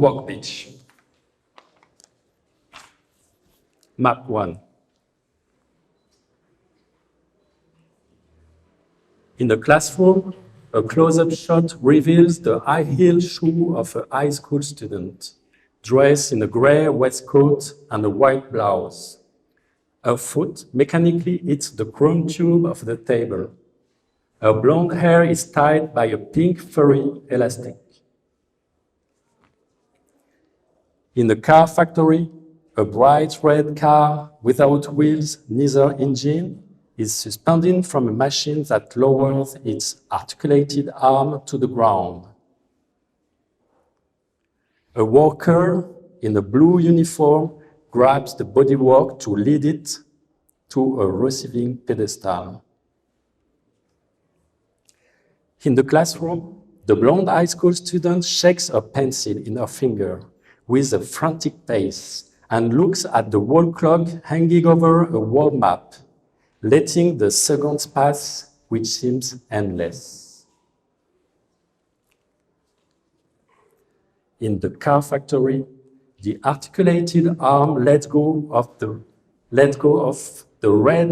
Work beach. Map 1. In the classroom, a close-up shot reveals the high-heel shoe of a high school student, dressed in a gray waistcoat and a white blouse. Her foot mechanically hits the chrome tube of the table. Her blonde hair is tied by a pink furry elastic. In the car factory, a bright red car without wheels, neither engine, is suspended from a machine that lowers its articulated arm to the ground. A worker in a blue uniform grabs the bodywork to lead it to a receiving pedestal. In the classroom, the blonde high school student shakes a pencil in her finger with a frantic pace and looks at the wall clock hanging over a wall map, letting the seconds pass, which seems endless. In the car factory, the articulated arm lets go of the red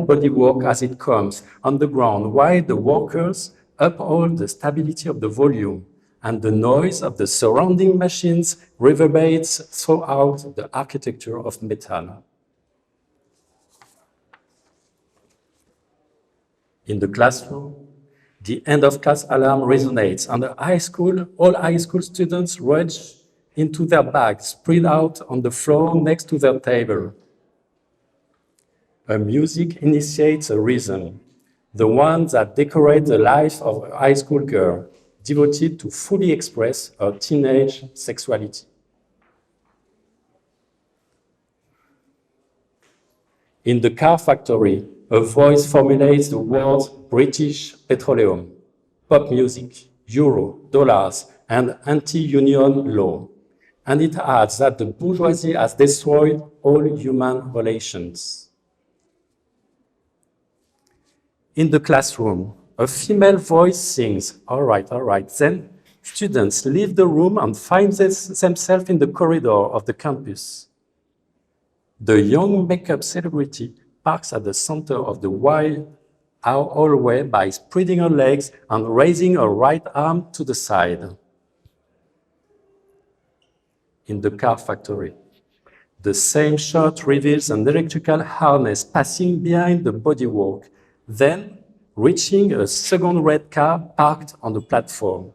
bodywork as it comes on the ground, while the workers uphold the stability of the volume, and the noise of the surrounding machines reverberates throughout the architecture of metal. In the classroom, the end-of-class alarm resonates, and all high school students rush into their bags, spread out on the floor next to their table. Her music initiates a rhythm, the one that decorates the life of a high school girl, devoted to fully express her teenage sexuality. In the car factory, a voice formulates the words British Petroleum, pop music, euro, dollars, and anti-union law. And it adds that the bourgeoisie has destroyed all human relations. In the classroom, a female voice sings, all right. Then students leave the room and find themselves in the corridor of the campus. The young makeup celebrity parks at the center of the wide hallway by spreading her legs and raising her right arm to the side. In the car factory, the same shot reveals an electrical harness passing behind the bodywork, then reaching a second red car parked on the platform.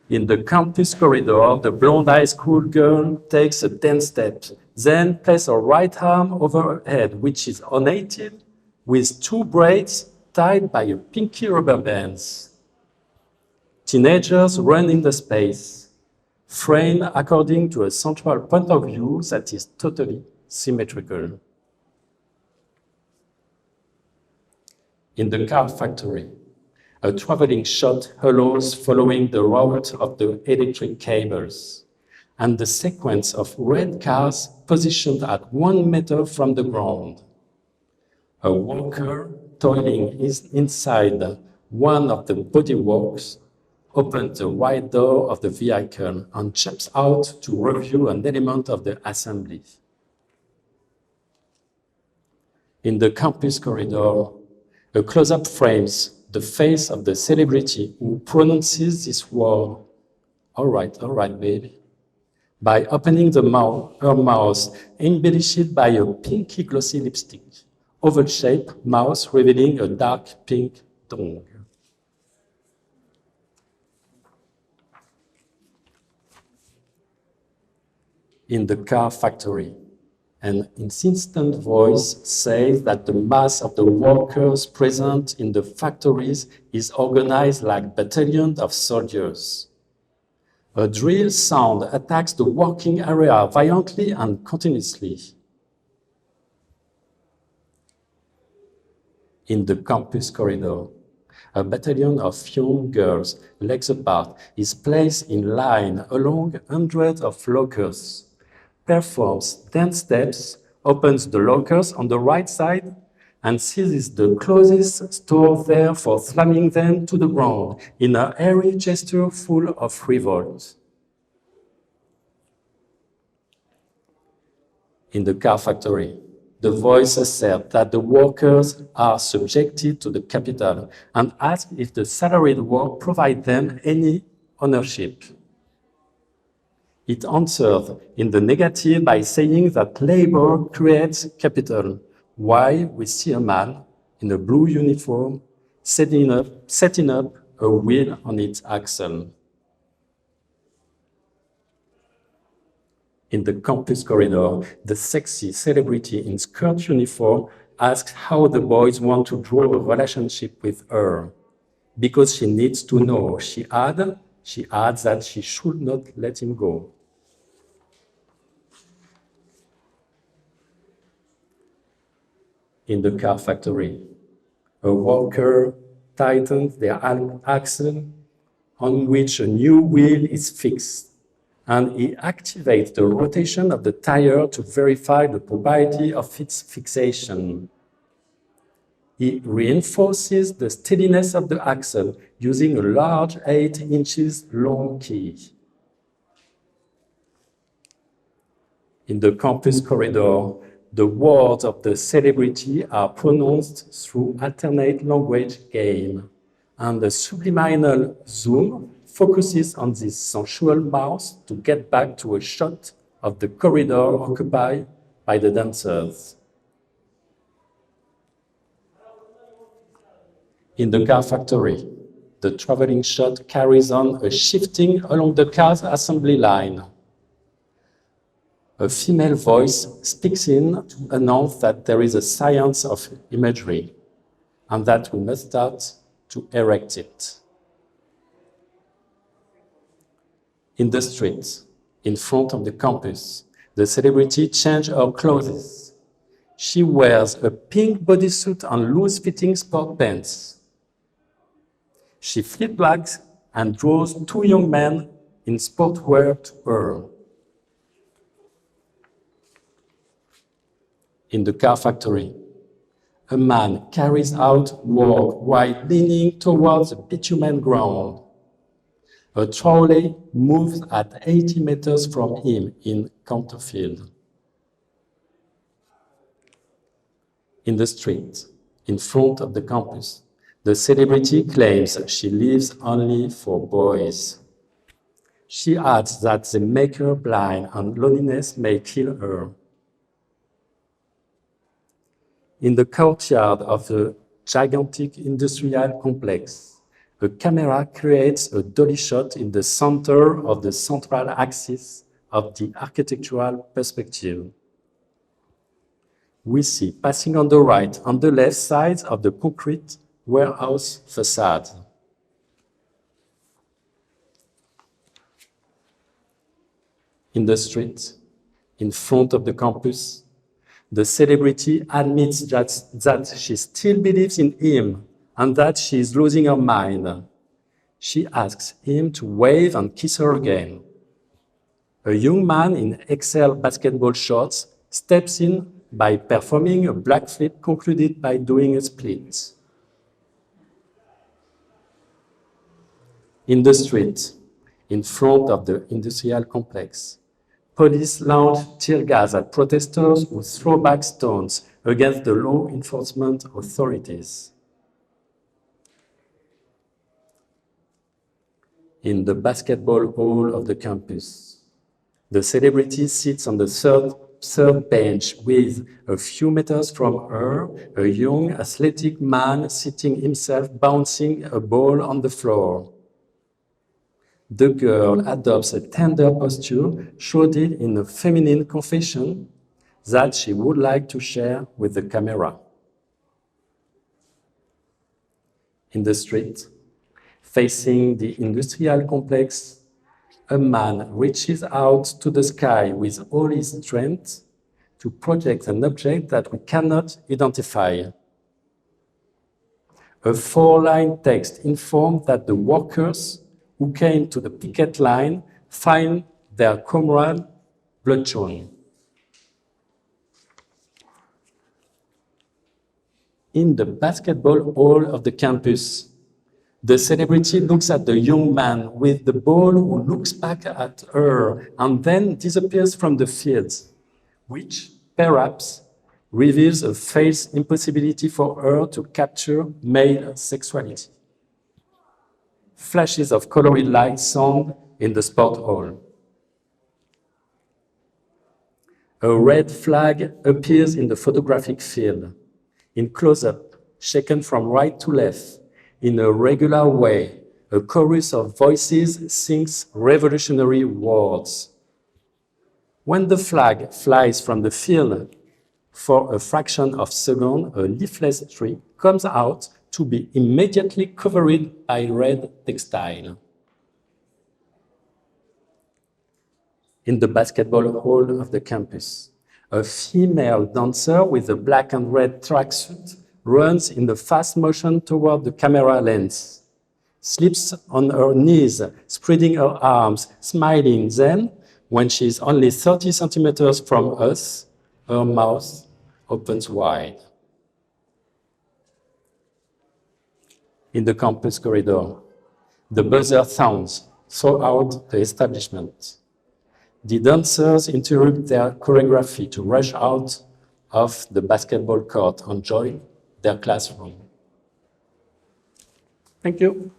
In the campus corridor, the blonde high school girl takes a 10 steps, then places her right arm over her head, which is ornated with 2 braids tied by a pinky rubber bands. Teenagers run in the space, framed according to a central point of view that is totally symmetrical. In the car factory, a traveling shot allows following the route of the electric cables and the sequence of red cars positioned at 1 meter from the ground. A worker toiling inside one of the bodyworks opens the right door of the vehicle and jumps out to review an element of the assembly. In the campus corridor, a close-up frames the face of the celebrity who pronounces this word, all right, baby, by opening her mouth, embellished by a pinky glossy lipstick, oval-shaped mouth revealing a dark pink tongue. In the car factory, an insistent voice says that the mass of the workers present in the factories is organized like battalions of soldiers. A drill sound attacks the working area violently and continuously. In the campus corridor, a battalion of young girls, legs apart, is placed in line along hundreds of lockers, performs 10 steps, opens the lockers on the right side, and seizes the closest store there for slamming them to the ground in a hairy gesture full of revolt. In the car factory, the voice asserts that the workers are subjected to the capital and asks if the salaried work provides them any ownership. It answers in the negative by saying that labor creates capital, while we see a man in a blue uniform setting up a wheel on its axle. In the campus corridor, the sexy celebrity in skirt uniform asks how the boys want to draw a relationship with her. Because she needs to know, she adds that she should not let him go. In the car factory, a worker tightens their axle on which a new wheel is fixed, and he activates the rotation of the tire to verify the propriety of its fixation. He reinforces the steadiness of the axle using a large 8 inches long key. In the campus corridor, the words of the celebrity are pronounced through alternate language game, and the subliminal zoom focuses on this sensual mouth to get back to a shot of the corridor occupied by the dancers. In the car factory, the traveling shot carries on a shifting along the car's assembly line. A female voice speaks in to announce that there is a science of imagery and that we must start to erect it. In the street, in front of the campus, the celebrity changes her clothes. She wears a pink bodysuit and loose-fitting sport pants. She flip-flags and draws 2 young men in sportwear to her. In the car factory, a man carries out work while leaning towards the bitumen ground. A trolley moves at 80 meters from him in Counterfield. In the street, in front of the campus, the celebrity claims she lives only for boys. She adds that they make her blind and loneliness may kill her. In the courtyard of the gigantic industrial complex, a camera creates a dolly shot in the center of the central axis of the architectural perspective. We see passing on the right and the left sides of the concrete warehouse facade. In the street, in front of the campus, the celebrity admits that she still believes in him and that she is losing her mind. She asks him to wave and kiss her again. A young man in XL basketball shorts steps in by performing a black flip concluded by doing a split. In the street, in front of the industrial complex, police launch tear gas at protesters who throw back stones against the law enforcement authorities. In the basketball hall of the campus, the celebrity sits on the third bench with, a few meters from her, a young athletic man sitting himself bouncing a ball on the floor. The girl adopts a tender posture shrouded in a feminine confession that she would like to share with the camera. In the street, facing the industrial complex, a man reaches out to the sky with all his strength to project an object that we cannot identify. A 4-line text informs that the workers who came to the picket line find their comrade bloodshot. in the basketball hall of the campus. The celebrity looks at the young man with the ball who looks back at her and then disappears from the field, which perhaps reveals a false impossibility for her to capture male sexuality. Flashes of colored light sound in the sport hall. A red flag appears in the photographic field. In close-up, shaken from right to left, in a regular way, a chorus of voices sings revolutionary words. When the flag flies from the field, for a fraction of a second, a leafless tree comes out to be immediately covered by red textile. In the basketball hall of the campus, a female dancer with a black and red tracksuit runs in a fast motion toward the camera lens, slips on her knees, spreading her arms, smiling. Then, when she is only 30 centimeters from us, her mouth opens wide. In the campus corridor, the buzzer sounds throughout the establishment. The dancers interrupt their choreography to rush out of the basketball court and join their classroom. Thank you.